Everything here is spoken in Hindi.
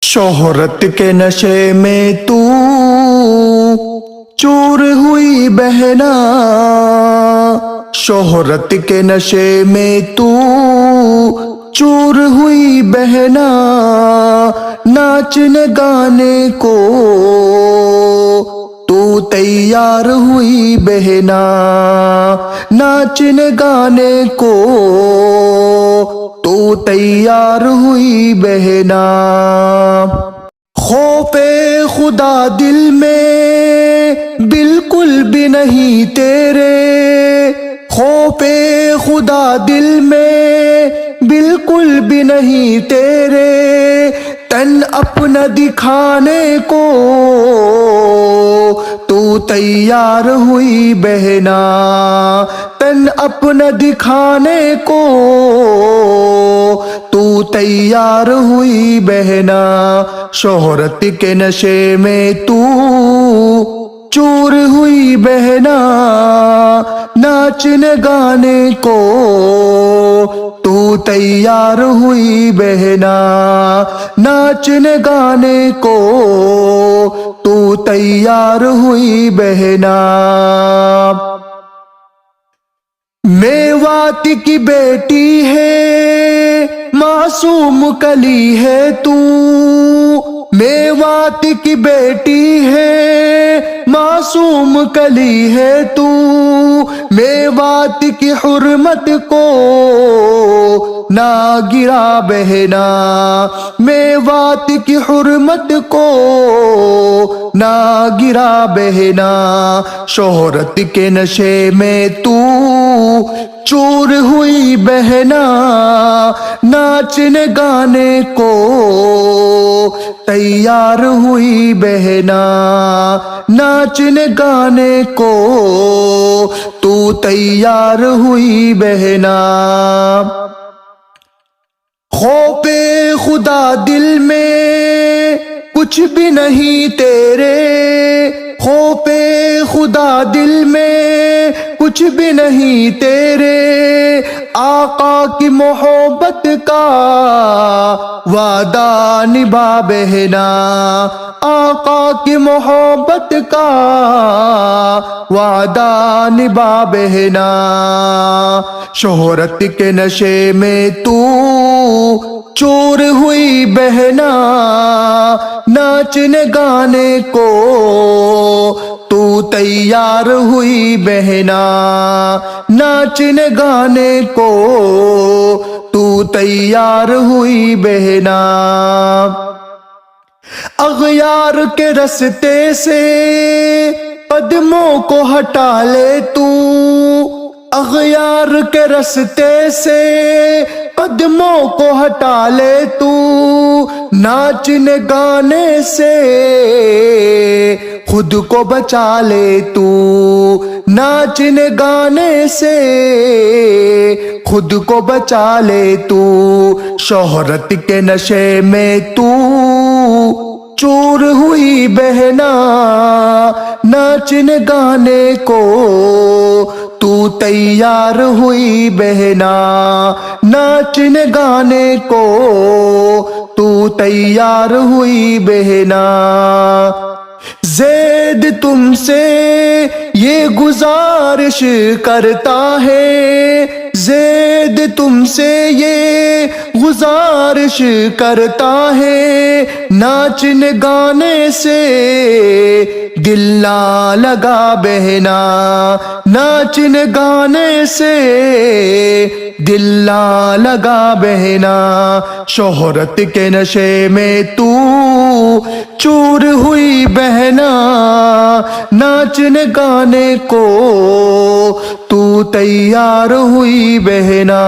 शोहरत के नशे में तू चूर हुई बहना, शोहरत के नशे में तू चूर हुई बहना। नाचने गाने को तू तैयार हुई बहना, नाचने गाने को तू तैयार हुई बहना। खौफे खुदा दिल में बिल्कुल भी नहीं तेरे, खौफे खुदा दिल में बिल्कुल भी नहीं तेरे। तन अपना दिखाने को तू तैयार हुई बहना, तन अपना दिखाने को तू तैयार हुई बहना। शोहरत के नशे में तू चूर हुई बहना, नाचने गाने को तू तैयार हुई बहना, नाचने गाने को तू तैयार हुई बहना। मेवात की बेटी है मासूम कली है तू, मेवात की बेटी है मासूम कली है तू। मेवात की हुर्मत को ना गिरा बहना, मेवात की हुर्मत को ना गिरा बहना। शोहरत के नशे में तू चूर हुई बहना, नाचने गाने को तैयार हुई बहना, नाचने गाने को तू तैयार हुई बहना। खौफे खुदा दिल में कुछ भी नहीं तेरे, खौफे खुदा दिल में कुछ भी नहीं तेरे। आका की मोहब्बत का वादा निभा बहना, आका की मोहब्बत का वादा निभा बहना। शोहरत के नशे में तू चूर हुई बहना, नाचने गाने को तू तैयार हुई बहना, नाचने गाने को तू तैयार हुई बहना। अगयार के रास्ते से कदमों को हटा ले तू, अगयार के रास्ते से कदमों को हटा ले तू। नाचने गाने से खुद को बचा ले तू, नाचने गाने से खुद को बचा ले तू। शोहरत के नशे में तू चूर हुई बहना, नाचने गाने को तू तैयार हुई बहना, नाचने गाने को तू तैयार हुई बहना। ज़ैद तुमसे ये गुजारिश करता है, ज़ैद तुमसे ये गुजारिश करता है। नाचने गाने से दिल ना लगा बहना, नाचने गाने से दिल ना लगा बहना। शोहरत के नशे में तू चूर हुई बहना, नाचने गाने को तू तैयार हुई बहना।